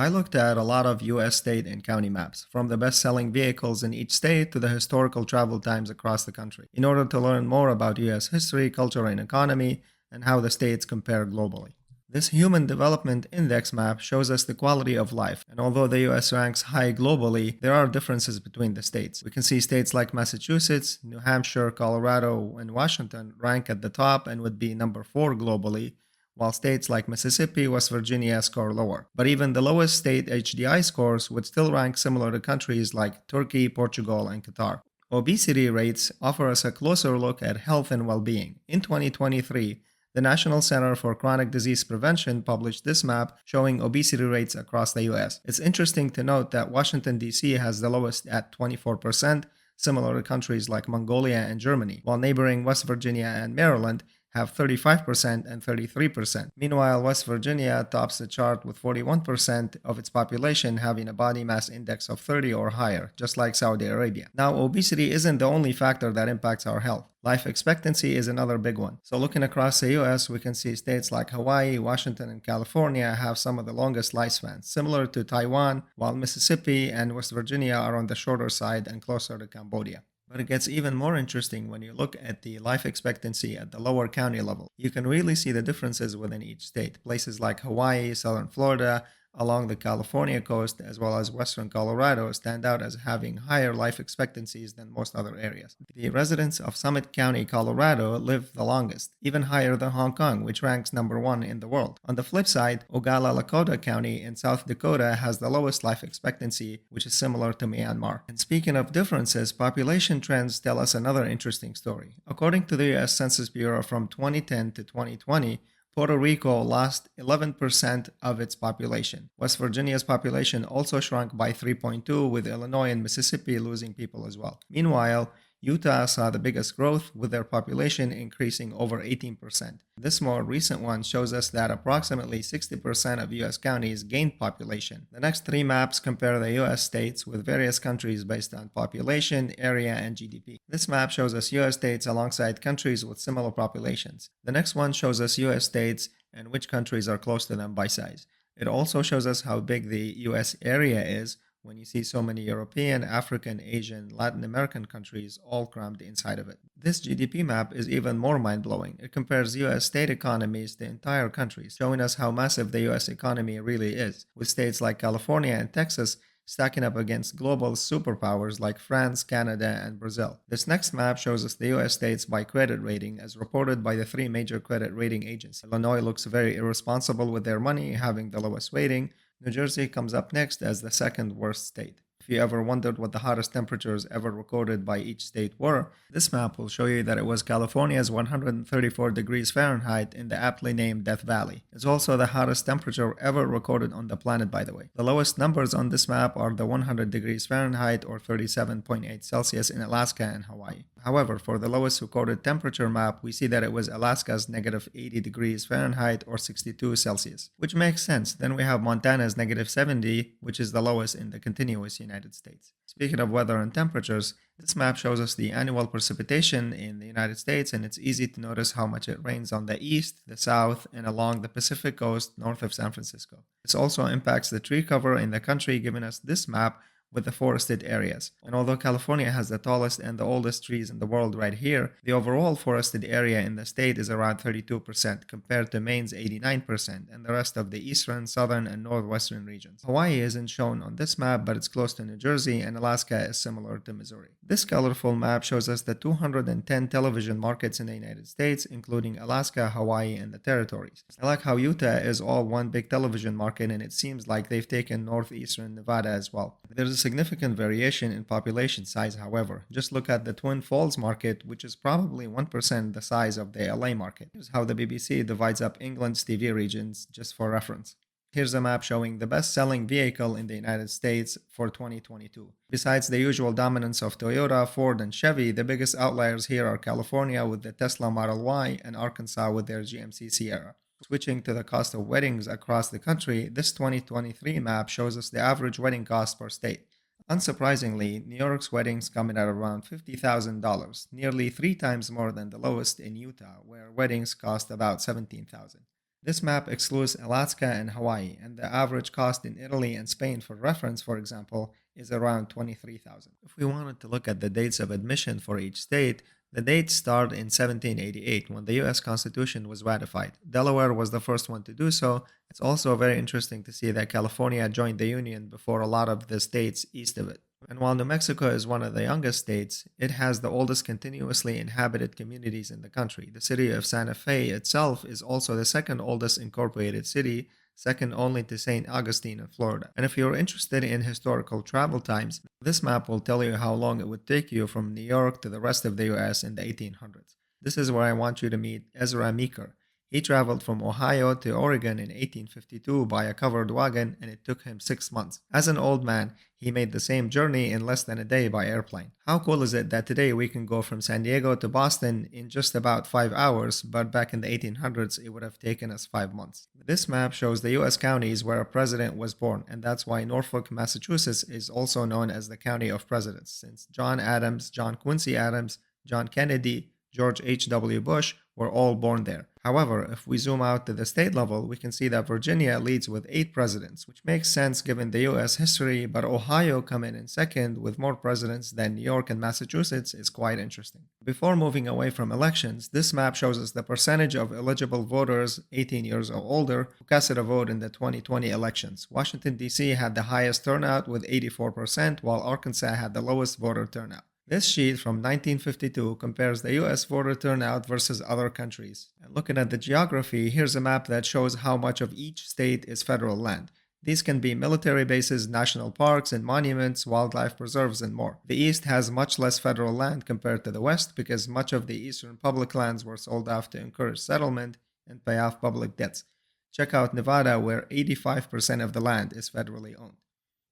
I looked at a lot of US state and county maps, from the best-selling vehicles in each state to the historical travel times across the country, in order to learn more about US history, culture, and economy, and how the states compare globally. This Human Development Index map shows us the quality of life, and although the US ranks high globally, there are differences between the states. We can see states like Massachusetts, New Hampshire, Colorado, and Washington rank at the top and would be number 4 globally, while states like Mississippi, West Virginia score lower. But even the lowest state HDI scores would still rank similar to countries like Turkey, Portugal, and Qatar. Obesity rates offer us a closer look at health and well-being. In 2023, the National Center for Chronic Disease Prevention published this map showing obesity rates across the US. It's interesting to note that Washington, D.C. has the lowest at 24%, similar to countries like Mongolia and Germany, while neighboring West Virginia and Maryland have 35% and 33%. Meanwhile, West Virginia tops the chart with 41% of its population having a body mass index of 30 or higher, just like Saudi Arabia. Now, obesity isn't the only factor that impacts our health. Life expectancy is another big one. So looking across the US, we can see states like Hawaii, Washington, and California have some of the longest lifespans, similar to Taiwan, while Mississippi and West Virginia are on the shorter side and closer to Cambodia. But it gets even more interesting when you look at the life expectancy at the lower county level. You can really see the differences within each state. Places like Hawaii, southern Florida, along the California coast, as well as western Colorado, stand out as having higher life expectancies than most other areas. The residents of Summit County, Colorado, live the longest, even higher than Hong Kong, which ranks number 1 in the world. On the flip side, Oglala Lakota County in South Dakota has the lowest life expectancy, which is similar to Myanmar. And speaking of differences, population trends tell us another interesting story. According to the US Census Bureau from 2010 to 2020, Puerto Rico lost 11% of its population. West Virginia's population also shrunk by 3.2%, with Illinois and Mississippi losing people as well. Meanwhile, Utah saw the biggest growth, with their population increasing over 18%. This more recent one shows us that approximately 60% of US counties gained population. The next 3 maps compare the US states with various countries based on population, area, and GDP. This map shows us US states alongside countries with similar populations. The next one shows us US states and which countries are close to them by size. It also shows us how big the US area is, when you see so many European, African, Asian, Latin American countries all crammed inside of it. This GDP map is even more mind-blowing. It compares US state economies to entire countries, showing us how massive the US economy really is, with states like California and Texas stacking up against global superpowers like France, Canada, and Brazil. This next map shows us the US states by credit rating as reported by the 3 major credit rating agencies. Illinois looks very irresponsible with their money, having the lowest rating. New Jersey comes up next as the second worst state. If you ever wondered what the hottest temperatures ever recorded by each state were, this map will show you that it was California's 134 degrees Fahrenheit in the aptly named Death Valley. It's also the hottest temperature ever recorded on the planet, by the way. The lowest numbers on this map are the 100 degrees Fahrenheit or 37.8 Celsius in Alaska and Hawaii. However, for the lowest recorded temperature map, we see that it was Alaska's negative 80 degrees Fahrenheit or 62 Celsius, which makes sense. Then we have Montana's negative 70, which is the lowest in the continuous United States. Speaking of weather and temperatures, this map shows us the annual precipitation in the United States, and it's easy to notice how much it rains on the east, the south, and along the Pacific coast north of San Francisco. This also impacts the tree cover in the country, giving us this map with the forested areas. And although California has the tallest and the oldest trees in the world right here, the overall forested area in the state is around 32% compared to Maine's 89% and the rest of the eastern, southern, and northwestern regions. Hawaii isn't shown on this map, but it's close to New Jersey, and Alaska is similar to Missouri. This colorful map shows us the 210 television markets in the United States, including Alaska, Hawaii, and the territories. I like how Utah is all one big television market, and it seems like they've taken northeastern Nevada as well. There's a significant variation in population size, however. Just look at the Twin Falls market, which is probably 1% the size of the LA market. Here's how the BBC divides up England's TV regions, just for reference. Here's a map showing the best-selling vehicle in the United States for 2022. Besides the usual dominance of Toyota, Ford, and Chevy, the biggest outliers here are California with the Tesla Model Y and Arkansas with their GMC Sierra. Switching to the cost of weddings across the country, this 2023 map shows us the average wedding cost per state. Unsurprisingly, New York's weddings come in at around $50,000, nearly 3 times more than the lowest in Utah, where weddings cost about $17,000. This map excludes Alaska and Hawaii, and the average cost in Italy and Spain for reference, for example, is around $23,000. If we wanted to look at the dates of admission for each state, the dates start in 1788 when the US Constitution was ratified. Delaware was the first one to do so. It's also very interesting to see that California joined the Union before a lot of the states east of it. And while New Mexico is one of the youngest states, it has the oldest continuously inhabited communities in the country. The city of Santa Fe itself is also the second oldest incorporated city, second only to St. Augustine in Florida. And if you're interested in historical travel times, this map will tell you how long it would take you from New York to the rest of the US in the 1800s. This is where I want you to meet Ezra Meeker. He traveled from Ohio to Oregon in 1852 by a covered wagon, and it took him 6 months. As an old man, he made the same journey in less than a day by airplane. How cool is it that today we can go from San Diego to Boston in just about 5 hours, but back in the 1800s it would have taken us 5 months. This map shows the US counties where a president was born, and that's why Norfolk, Massachusetts is also known as the County of Presidents, since John Adams, John Quincy Adams, John Kennedy, George H.W. Bush were all born there. However, if we zoom out to the state level, we can see that Virginia leads with 8 presidents, which makes sense given the US history, but Ohio come in second with more presidents than New York and Massachusetts is quite interesting. Before moving away from elections, this map shows us the percentage of eligible voters 18 years or older who casted a vote in the 2020 elections. Washington, D.C. had the highest turnout with 84%, while Arkansas had the lowest voter turnout. This sheet from 1952 compares the US voter turnout versus other countries. And looking at the geography, here's a map that shows how much of each state is federal land. These can be military bases, national parks and monuments, wildlife preserves, and more. The East has much less federal land compared to the West because much of the eastern public lands were sold off to encourage settlement and pay off public debts. Check out Nevada, where 85% of the land is federally owned.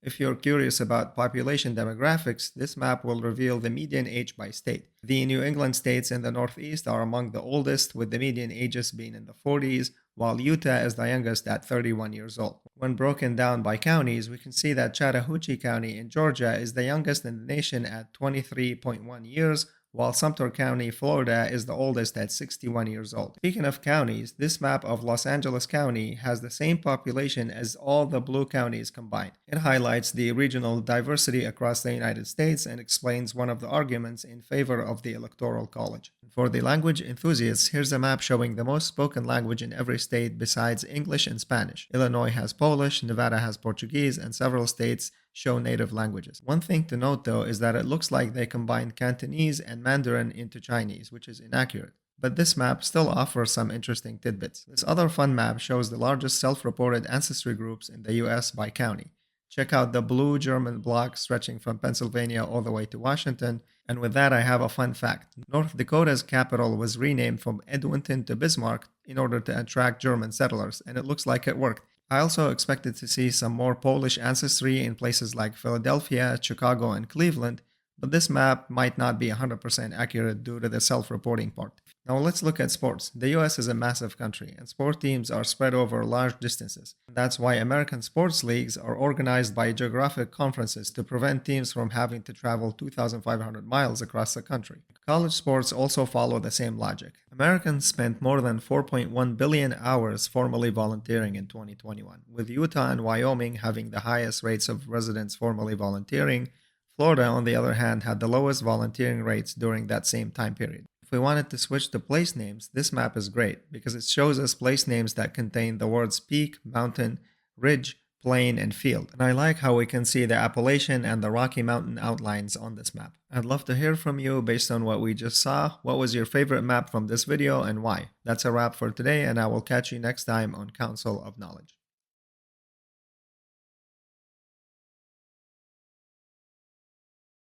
If you're curious about population demographics, this map will reveal the median age by state. The New England states in the Northeast are among the oldest, with the median ages being in the 40s, while Utah is the youngest at 31 years old. When broken down by counties, we can see that Chattahoochee County in Georgia is the youngest in the nation at 23.1 years, while Sumter County, Florida is the oldest at 61 years old. Speaking of counties, this map of Los Angeles County has the same population as all the blue counties combined. It highlights the regional diversity across the United States and explains one of the arguments in favor of the Electoral College. For the language enthusiasts, here's a map showing the most spoken language in every state besides English and Spanish. Illinois has Polish, Nevada has Portuguese, and several states show native languages. One thing to note though is that it looks like they combined Cantonese and Mandarin into Chinese, which is inaccurate. But this map still offers some interesting tidbits. This other fun map shows the largest self-reported ancestry groups in the US by county. Check out the blue German block stretching from Pennsylvania all the way to Washington. And with that, I have a fun fact. North Dakota's capital was renamed from Edmonton to Bismarck in order to attract German settlers, and it looks like it worked. I also expected to see some more Polish ancestry in places like Philadelphia, Chicago, and Cleveland, but this map might not be 100% accurate due to the self-reporting part. Now let's look at sports. The US is a massive country, and sport teams are spread over large distances. That's why American sports leagues are organized by geographic conferences to prevent teams from having to travel 2,500 miles across the country. College sports also follow the same logic. Americans spent more than 4.1 billion hours formally volunteering in 2021, with Utah and Wyoming having the highest rates of residents formally volunteering. Florida, on the other hand, had the lowest volunteering rates during that same time period. If we wanted to switch to place names, this map is great because it shows us place names that contain the words peak, mountain, ridge, plain, and field. And I like how we can see the Appalachian and the Rocky Mountain outlines on this map. I'd love to hear from you based on what we just saw. What was your favorite map from this video and why? That's a wrap for today, and I will catch you next time on Council of Knowledge.